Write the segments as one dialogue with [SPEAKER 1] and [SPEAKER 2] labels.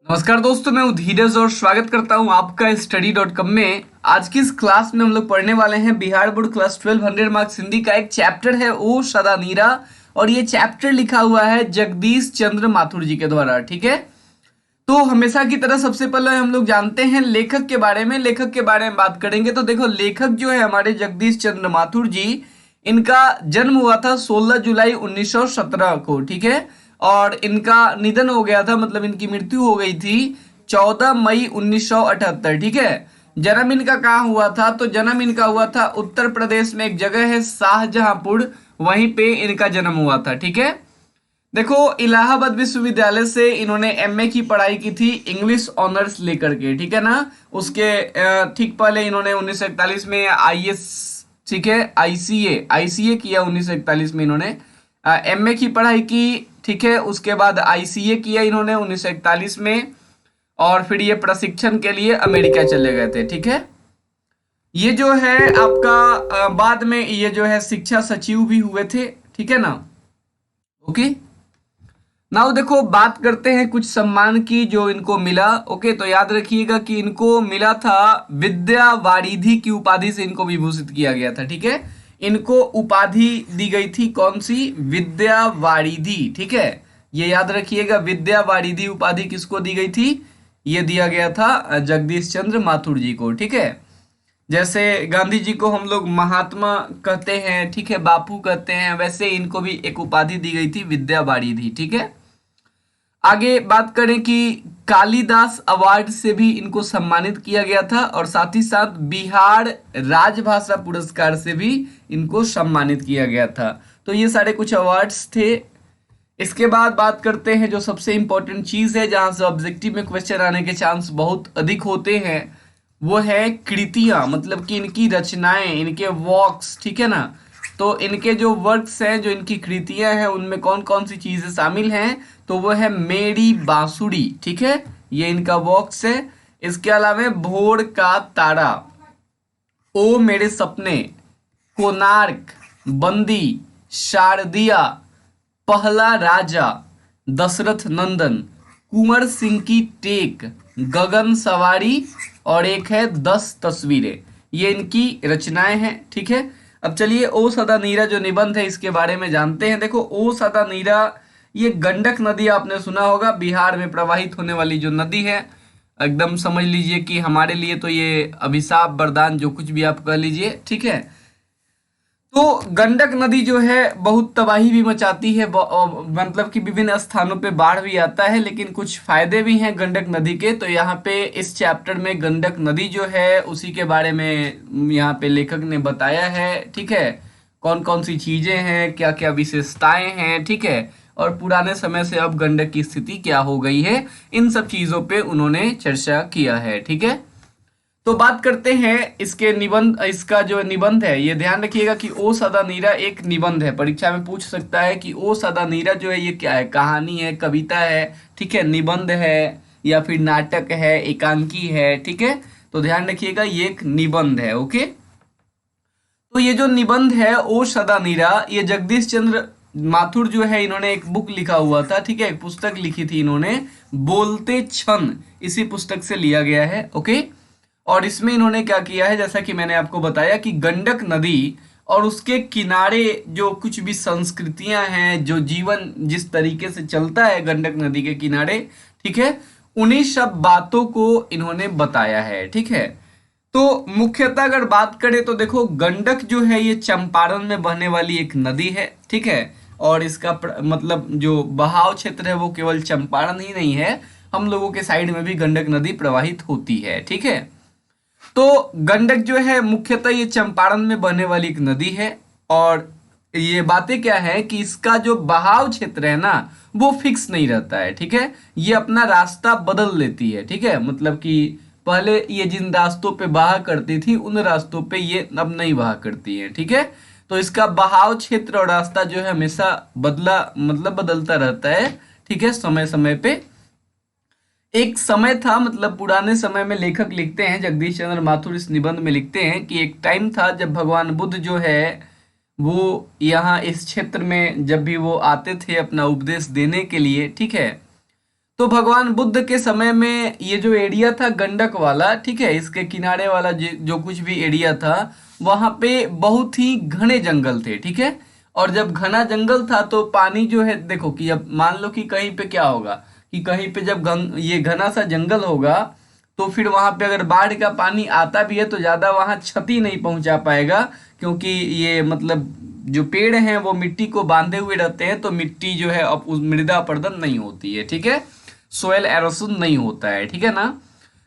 [SPEAKER 1] नमस्कार दोस्तों, मैं धीरज और स्वागत करता हूं आपका study.com में। आज की इस क्लास में हम लोग पढ़ने वाले हैं Bihar board class 1200 marks Hindi का एक चैप्टर है ओ सदा नीरा। और ये चैप्टर लिखा हुआ है जगदीश चंद्र माथुर जी के द्वारा। ठीक है, तो हमेशा की तरह सबसे पहले हम लोग जानते हैं लेखक के बारे में। लेखक के बारे में बात करेंगे तो देखो, लेखक जो है हमारे जगदीश चंद्र माथुर जी, इनका जन्म हुआ था 16 जुलाई 1917 को। ठीक है, और इनका निधन हो गया था, मतलब इनकी मृत्यु हो गई थी 14 मई 1978। ठीक है, जन्म इनका कहाँ हुआ था? तो जन्म इनका हुआ था उत्तर प्रदेश में, एक जगह है शाहजहांपुर, वहीं पे इनका जन्म हुआ था। ठीक है, देखो इलाहाबाद विश्वविद्यालय से इन्होंने एमए की पढ़ाई की थी, इंग्लिश ऑनर्स लेकर के। ठीक है ना, उसके ठीक पहले इन्होंने 1941 में आईएएस, ठीक है, आईसीए किया 1941 में इन्होंने एमए की पढ़ाई की। ठीक है, उसके बाद आईसीए किया इन्होंने 1941 में, और फिर ये प्रशिक्षण के लिए अमेरिका चले गए थे। ठीक है, ये जो है आपका बाद में ये जो है शिक्षा सचिव भी हुए थे। ठीक है ना, ओके। नाउ देखो, बात करते हैं कुछ सम्मान की जो इनको मिला। ओके, तो याद रखिएगा कि इनको मिला था विद्या वारिधि की उपाधि से इनको विभूषित किया गया था। ठीक है, इनको उपाधि दी गई थी, कौन सी? विद्या वारिधि। ठीक है, ये याद रखिएगा, विद्या वारिधि उपाधि किसको दी गई थी? ये दिया गया था जगदीश चंद्र माथुर जी को। ठीक है, जैसे गांधी जी को हम लोग महात्मा कहते हैं, ठीक है, बापू कहते हैं, वैसे इनको भी एक उपाधि दी गई थी विद्या वारिधि। ठीक है, आगे बात करें कि कालिदास अवार्ड से भी इनको सम्मानित किया गया था, और साथ ही साथ बिहार राजभाषा पुरस्कार से भी इनको सम्मानित किया गया था। तो ये सारे कुछ अवार्ड्स थे। इसके बाद बात करते हैं जो सबसे इंपॉर्टेंट चीज है, जहां से ऑब्जेक्टिव में क्वेश्चन आने के चांस बहुत अधिक होते हैं, वो है कृतियां, मतलब कि इनकी रचनाएं, इनके वर्क्स। ठीक है ना, तो इनके जो वर्क्स हैं, जो इनकी कृतियां हैं, उनमें कौन कौन सी चीजें शामिल हैं? तो वो है मेरी बांसुरी। ठीक है, ये इनका वर्क्स है। इसके अलावा भोर का तारा, ओ मेरे सपने, कोणार्क, बंदी, शारदिया, पहला राजा, दशरथ नंदन, कुंवर सिंह की टेक, गगन सवारी, और एक है 10 तस्वीरें। ये इनकी रचनाएं हैं। ठीक है, अब चलिए ओ सदा नीरा जो निबंध है इसके बारे में जानते हैं। देखो, ओ सदा नीरा, ये गंडक नदी आपने सुना होगा, बिहार में प्रवाहित होने वाली जो नदी है। एकदम समझ लीजिए कि हमारे लिए तो ये अभिशाप वरदान, जो कुछ भी आप कह लीजिए। ठीक है, तो गंडक नदी जो है बहुत तबाही भी मचाती है, मतलब कि विभिन्न स्थानों पे बाढ़ भी आता है, लेकिन कुछ फायदे भी हैं गंडक नदी के। तो यहाँ पे इस चैप्टर में गंडक नदी जो है उसी के बारे में यहाँ पे लेखक ने बताया है। ठीक है, कौन कौन सी चीजें हैं, क्या क्या विशेषताएं हैं। ठीक है, और पुराने समय से अब गंडक की स्थिति क्या हो गई है, इन सब चीजों पे उन्होंने चर्चा किया है। ठीक है, तो बात करते हैं इसके निबंध, इसका जो निबंध है, ये ध्यान रखिएगा कि ओ सदा नीरा एक निबंध है। परीक्षा में पूछ सकता है कि ओ सदा नीरा जो है ये क्या है? कहानी है, कविता है, ठीक है, निबंध है, या फिर नाटक है, एकांकी है। ठीक है, तो ध्यान रखिएगा ये एक निबंध है। ओके, तो ये जो निबंध है ओ सदा नीरा, ये जगदीश चंद्र माथुर जो है इन्होंने एक बुक लिखा हुआ था। ठीक है, एक पुस्तक लिखी थी इन्होंने, बोलते क्षण, इसी पुस्तक से लिया गया है। ओके, और इसमें इन्होंने क्या किया है, जैसा कि मैंने आपको बताया कि गंडक नदी और उसके किनारे जो कुछ भी संस्कृतियां हैं, जो जीवन जिस तरीके से चलता है गंडक नदी के किनारे, ठीक है, उन्हीं सब बातों को इन्होंने बताया है। ठीक है, तो मुख्यतः अगर बात करें तो देखो, गंडक जो है ये चंपारण में बहने वाली एक नदी है। ठीक है, और इसका मतलब जो बहाव क्षेत्र है वो केवल चंपारण ही नहीं है, हम लोगों के साइड में भी गंडक नदी प्रवाहित होती है। ठीक है, तो गंडक जो है मुख्यतः ये चंपारण में बहने वाली एक नदी है, और ये बातें क्या है कि इसका जो बहाव क्षेत्र है ना, वो फिक्स नहीं रहता है। ठीक है, ये अपना रास्ता बदल लेती है। ठीक है, मतलब कि पहले ये जिन रास्तों पे बहा करती थी, उन रास्तों पे ये अब नहीं बहा करती है। ठीक है, तो इसका बहाव क्षेत्र और रास्ता जो है हमेशा बदलता रहता है। ठीक है, समय समय पे एक समय था, मतलब पुराने समय में लेखक लिखते हैं, जगदीश चंद्र माथुर इस निबंध में लिखते हैं कि एक टाइम था जब भगवान बुद्ध जो है वो यहाँ इस क्षेत्र में जब भी वो आते थे अपना उपदेश देने के लिए, ठीक है, तो भगवान बुद्ध के समय में ये जो एरिया था गंडक वाला, ठीक है, इसके किनारे वाला जो कुछ भी एरिया था, वहां पे बहुत ही घने जंगल थे, ठीक है। और जब घना जंगल था तो पानी जो है, देखो कि अब मान लो कि कहीं पे क्या होगा कि कहीं पे जब ये घना सा जंगल होगा तो फिर वहां पे अगर बाढ़ का पानी आता भी है तो ज्यादा वहां क्षति नहीं पहुंचा पाएगा, क्योंकि ये मतलब जो पेड़ हैं वो मिट्टी को बांधे हुए रहते हैं, तो मिट्टी जो है अब उस मृदा अपरदन नहीं होती है, ठीक है, सोयल एरोशन नहीं होता है, ठीक है ना।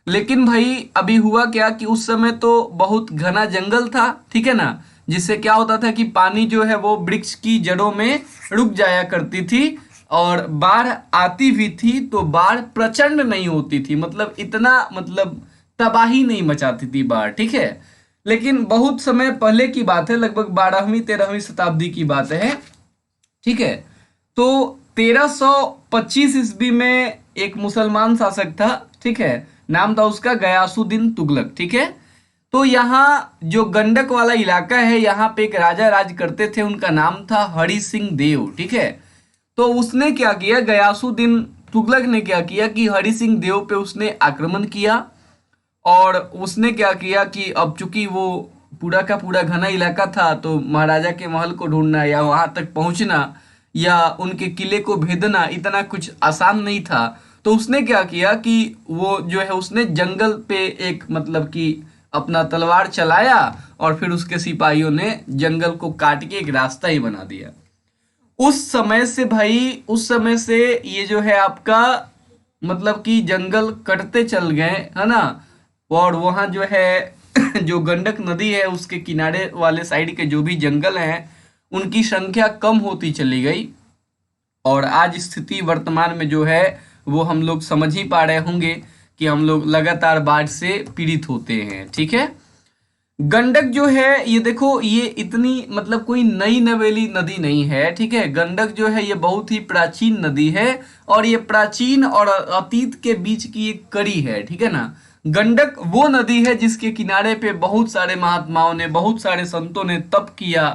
[SPEAKER 1] लेकिन भाई अभी हुआ क्या कि उस समय तो बहुत घना जंगल था, ठीक है ना, जिससे क्या होता था कि पानी जो है वो वृक्ष की जड़ों में रुक जाया करती थी, और बाढ़ आती भी थी तो बाढ़ प्रचंड नहीं होती थी, मतलब इतना मतलब तबाही नहीं मचाती थी बाढ़, ठीक है। लेकिन बहुत समय पहले की बात है, लगभग 12वीं 13वीं शताब्दी की बात है, ठीक है। तो 1325 ईस्वी में एक मुसलमान शासक था, ठीक है, नाम था उसका गयासुद्दीन तुगलक, ठीक है। तो यहाँ जो गंडक वाला इलाका है, यहाँ पे एक राजा राज करते थे, उनका नाम था हरि सिंह देव, ठीक है। तो उसने क्या किया, गयासुद्दीन तुगलक ने क्या किया कि हरि सिंह देव पे उसने आक्रमण किया, और उसने क्या किया कि अब चूंकि वो पूरा का पूरा घना इलाका था तो महाराजा के महल को ढूंढना या वहां तक पहुंचना या उनके किले को भेदना इतना कुछ आसान नहीं था। तो उसने क्या किया कि वो जो है उसने जंगल पे एक मतलब कि अपना तलवार चलाया, और फिर उसके सिपाहियों ने जंगल को काट के एक रास्ता ही बना दिया। उस समय से भाई, उस समय से ये जो है आपका मतलब कि जंगल कटते चल गए, है ना। और वहाँ जो है जो गंडक नदी है उसके किनारे वाले साइड के जो भी जंगल हैं उनकी संख्या कम होती चली गई, और आज स्थिति वर्तमान में जो है वो हम लोग समझ ही पा रहे होंगे कि हम लोग लगातार बाढ़ से पीड़ित होते हैं, ठीक है। गंडक जो है ये देखो, ये इतनी मतलब कोई नई नवेली नदी नहीं है, ठीक है। गंडक जो है ये बहुत ही प्राचीन नदी है, और ये प्राचीन और अतीत के बीच की एक कड़ी है, ठीक है ना। गंडक वो नदी है जिसके किनारे पे बहुत सारे महात्माओं ने, बहुत सारे संतों ने तप किया,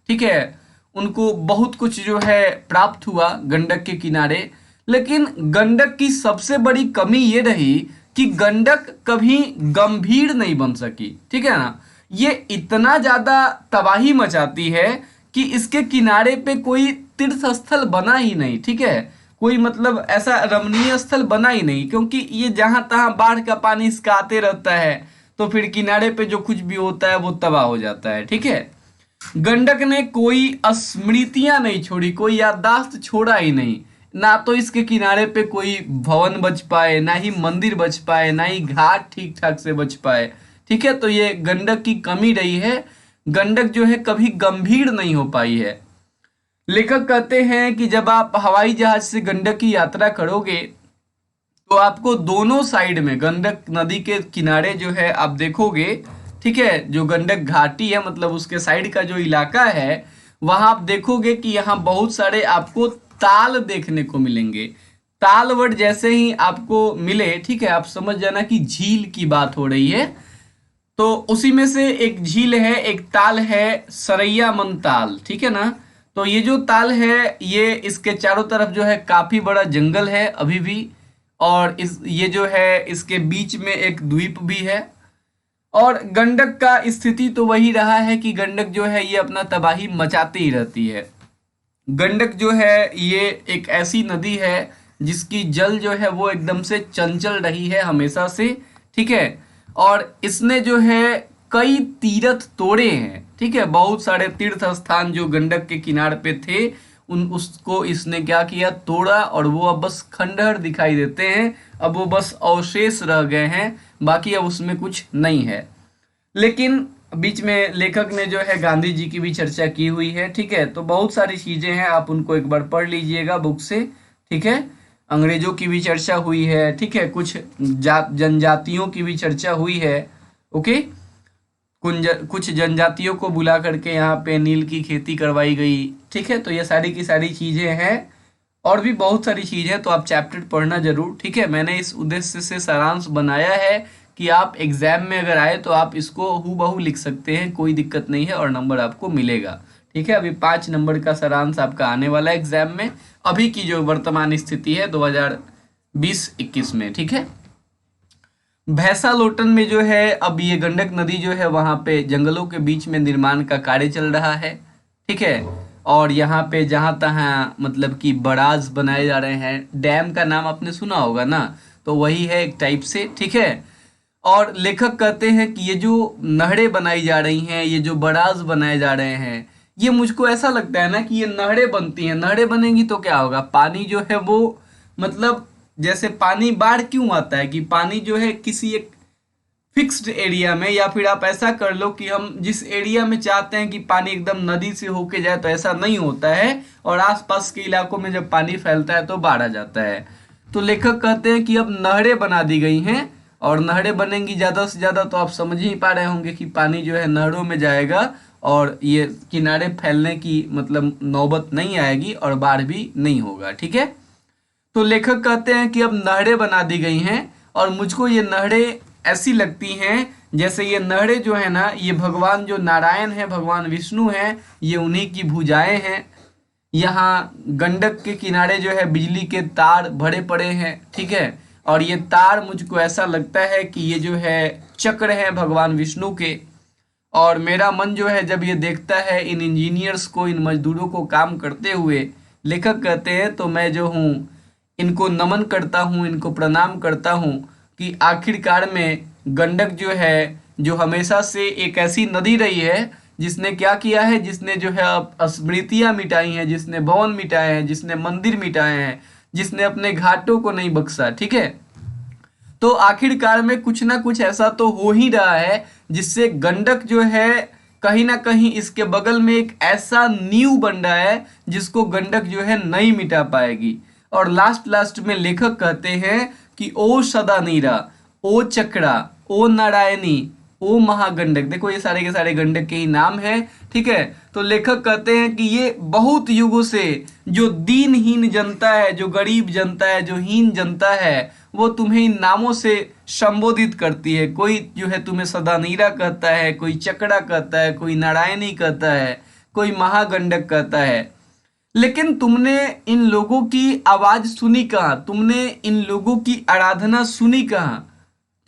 [SPEAKER 1] ठीक है, उनको बहुत कुछ जो है प्राप्त हुआ गंडक के किनारे। लेकिन गंडक की सबसे बड़ी कमी ये रही कि गंडक कभी गंभीर नहीं बन सकी, ठीक है ना। ये इतना ज्यादा तबाही मचाती है कि इसके किनारे पे कोई तीर्थ स्थल बना ही नहीं, ठीक है, कोई मतलब ऐसा रमणीय स्थल बना ही नहीं, क्योंकि ये जहां तहां बाढ़ का पानी इसका आते रहता है, तो फिर किनारे पे जो कुछ भी होता है वो तबाह हो जाता है, ठीक है। गंडक ने कोई स्मृतियां नहीं छोड़ी, कोई याददाश्त छोड़ा ही नहीं, ना तो इसके किनारे पे कोई भवन बच पाए, ना ही मंदिर बच पाए, ना ही घाट ठीक ठाक से बच पाए, ठीक है। तो ये गंडक की कमी रही है, गंडक जो है कभी गंभीर नहीं हो पाई है। लेखक कहते हैं कि जब आप हवाई जहाज से गंडक की यात्रा करोगे तो आपको दोनों साइड में गंडक नदी के किनारे जो है आप देखोगे, ठीक है, जो गंडक घाटी है मतलब उसके साइड का जो इलाका है वहां आप देखोगे कि यहाँ बहुत सारे आपको ताल देखने को मिलेंगे। ताल वर्ड जैसे ही आपको मिले, ठीक है, आप समझ जाना कि झील की बात हो रही है। तो उसी में से एक झील है, एक ताल है सरैया मन ताल, ठीक है ना। तो ये जो ताल है ये इसके चारों तरफ जो है काफी बड़ा जंगल है अभी भी, और इस ये जो है इसके बीच में एक द्वीप भी है। और गंडक का स्थिति तो वही रहा है कि गंडक जो है ये अपना तबाही मचाती ही रहती है। गंडक जो है ये एक ऐसी नदी है जिसकी जल जो है वो एकदम से चंचल रही है हमेशा से, ठीक है। और इसने जो है कई तीर्थ तोड़े हैं, ठीक है, बहुत सारे तीर्थ स्थान जो गंडक के किनारे पे थे उन उसको इसने क्या किया, तोड़ा, और वो अब बस खंडहर दिखाई देते हैं, अब वो बस अवशेष रह गए हैं, बाकी अब उसमें कुछ नहीं है। लेकिन बीच में लेखक ने जो है गांधी जी की भी चर्चा की हुई है, ठीक है। तो बहुत सारी चीजें हैं, आप उनको एक बार पढ़ लीजिएगा बुक से, ठीक है। अंग्रेजों की भी चर्चा हुई है, ठीक है, कुछ जनजातियों की भी चर्चा हुई है, ओके। कुछ जनजातियों को बुला करके यहाँ पे नील की खेती करवाई गई, ठीक है। तो ये सारी की सारी चीजें हैं, और भी बहुत सारी चीजें हैं, तो आप चैप्टर पढ़ना जरूर, ठीक है। मैंने इस उद्देश्य से सारांश बनाया है कि आप एग्जाम में अगर आए तो आप इसको हूबहू लिख सकते हैं, कोई दिक्कत नहीं है, और नंबर आपको मिलेगा, ठीक है। अभी 5 नंबर का सारांश आपका आने वाला है एग्जाम में। अभी की जो वर्तमान स्थिति है 2021 में, ठीक है। भैंसालोटन में जो है अब ये गंडक नदी जो है वहां पे जंगलों के बीच में निर्माण का कार्य चल रहा है, ठीक है। और यहाँ पे जहां तहां मतलब कि बराज बनाए जा रहे हैं, डैम का नाम आपने सुना होगा ना, तो वही है एक टाइप से, ठीक है। और लेखक कहते हैं कि ये जो नहरें बनाई जा रही हैं, ये जो बराज बनाए जा रहे हैं, ये मुझको ऐसा लगता है ना कि ये नहरें बनती हैं, नहरें बनेंगी तो क्या होगा, पानी जो है वो मतलब जैसे पानी बाढ़ क्यों आता है कि पानी जो है किसी एक फिक्स्ड एरिया में, या फिर आप ऐसा कर लो कि हम जिस एरिया में चाहते हैं कि पानी एकदम नदी से होके जाए तो ऐसा नहीं होता है, और आसपास के इलाकों में जब पानी फैलता है तो बाढ़ आ जाता है। तो लेखक कहते हैं कि अब नहरें बना दी गई हैं, और नहरें बनेंगी ज़्यादा से ज़्यादा तो आप समझ ही पा रहे होंगे कि पानी जो है नहरों में जाएगा और ये किनारे फैलने की मतलब नौबत नहीं आएगी और बाढ़ भी नहीं होगा, ठीक है। तो लेखक कहते हैं कि अब नहरें बना दी गई हैं, और मुझको ये नहरें ऐसी लगती हैं जैसे ये नहरें जो है ना, ये भगवान जो नारायण है, भगवान विष्णु हैं, ये उन्हीं की भुजाएं हैं। यहाँ गंडक के किनारे जो है बिजली के तार भरे पड़े हैं, ठीक है। और ये तार मुझको ऐसा लगता है कि ये जो है चक्र हैं भगवान विष्णु के। और मेरा मन जो है जब ये देखता है इन इंजीनियर्स को, इन मजदूरों को काम करते हुए, लेखक कहते हैं, तो मैं जो हूँ इनको नमन करता हूँ, इनको प्रणाम करता हूँ कि आखिरकार में गंडक जो है, जो हमेशा से एक ऐसी नदी रही है जिसने क्या किया है, जिसने जो है स्मृतियाँ मिटाई हैं, जिसने भवन मिटाए हैं, जिसने मंदिर मिटाए हैं, जिसने अपने घाटों को नहीं बख्शा, ठीक है। तो आखिरकार में कुछ ना कुछ ऐसा तो हो ही रहा है जिससे गंडक जो है कहीं ना कहीं इसके बगल में एक ऐसा नींव बन रहा है जिसको गंडक जो है नहीं मिटा पाएगी। और लास्ट में लेखक कहते हैं कि ओ सदा नीरा, ओ चक्रा, ओ नारायणी, ओ महागंडक, देखो ये सारे के सारे गंडक के ही नाम है, ठीक है। तो लेखक कहते हैं कि ये बहुत युगों से जो दीनहीन जनता है, जो गरीब जनता है, जो हीन जनता है, वो तुम्हें इन नामों से संबोधित करती है। कोई जो है तुम्हें सदा नीरा कहता है, कोई चक्रा कहता है, कोई नारायणी कहता है, कोई महागंडक कहता है। लेकिन तुमने इन लोगों की आवाज सुनी कहाँ, तुमने इन लोगों की आराधना सुनी कहाँ।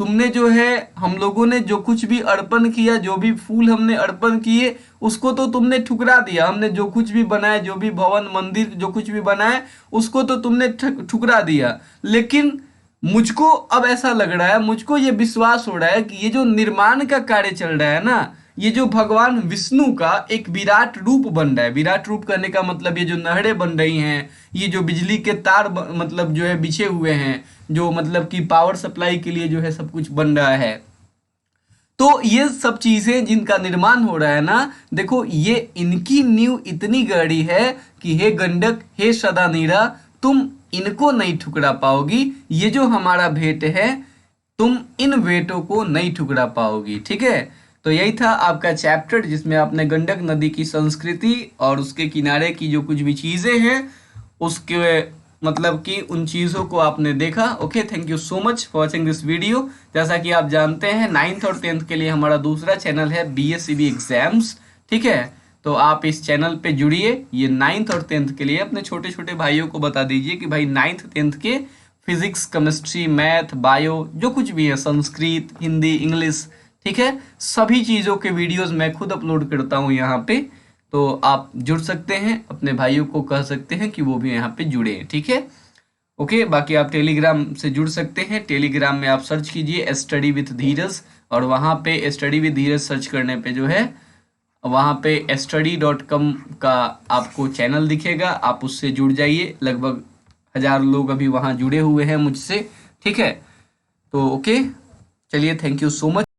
[SPEAKER 1] तुमने जो है, हम लोगों ने जो कुछ भी अर्पण किया, जो भी फूल हमने अर्पण किए, उसको तो तुमने ठुकरा दिया। हमने जो कुछ भी बनाया, जो भी भवन मंदिर जो कुछ भी बनाया, उसको तो तुमने ठुकरा दिया। लेकिन मुझको अब ऐसा लग रहा है, मुझको ये विश्वास हो रहा है कि ये जो निर्माण का कार्य चल रहा है ना, ये जो भगवान विष्णु का एक विराट रूप बन रहा है। विराट रूप करने का मतलब ये जो नहरें बन रही हैं, ये जो बिजली के तार मतलब जो है बिछे हुए हैं, जो मतलब कि पावर सप्लाई के लिए जो है सब कुछ बन रहा है। तो ये सब चीजें जिनका निर्माण हो रहा है ना, देखो ये इनकी नींव इतनी गहरी है कि हे गंडक, हे सदा नीरा, तुम इनको नहीं ठुकरा पाओगी। ये जो हमारा भेंट है, तुम इन भेंटों को नहीं ठुकरा पाओगी, ठीक है। तो यही था आपका चैप्टर जिसमें आपने गंडक नदी की संस्कृति और उसके किनारे की जो कुछ भी चीजें हैं उसके मतलब कि उन चीज़ों को आपने देखा। Okay, thank you so much for watching this video. जैसा कि आप जानते हैं 9th और 10th के लिए हमारा दूसरा चैनल है BSCB एग्जाम्स, ठीक है। तो आप इस चैनल पे जुड़िए। ये 9th और 10th के लिए अपने छोटे छोटे भाइयों को बता दीजिए कि भाई 9th 10th के फिजिक्स, केमिस्ट्री, मैथ, बायो जो कुछ भी है, संस्कृत, हिंदी, इंग्लिश, ठीक है, सभी चीज़ों के वीडियोस मैं खुद अपलोड करता हूँ यहाँ पे। तो आप जुड़ सकते हैं, अपने भाइयों को कह सकते हैं कि वो भी यहाँ पे जुड़े, ठीक है। ओके, बाकी आप टेलीग्राम से जुड़ सकते हैं। टेलीग्राम में आप सर्च कीजिए स्टडी विथ धीरज, और वहाँ पे स्टडी विथ धीरज सर्च करने पे जो है वहाँ पे study.com का आपको चैनल दिखेगा, आप उससे जुड़ जाइए। लगभग 1000 लोग अभी वहाँ जुड़े हुए हैं मुझसे, ठीक है। तो ओके, चलिए, थैंक यू सो मच।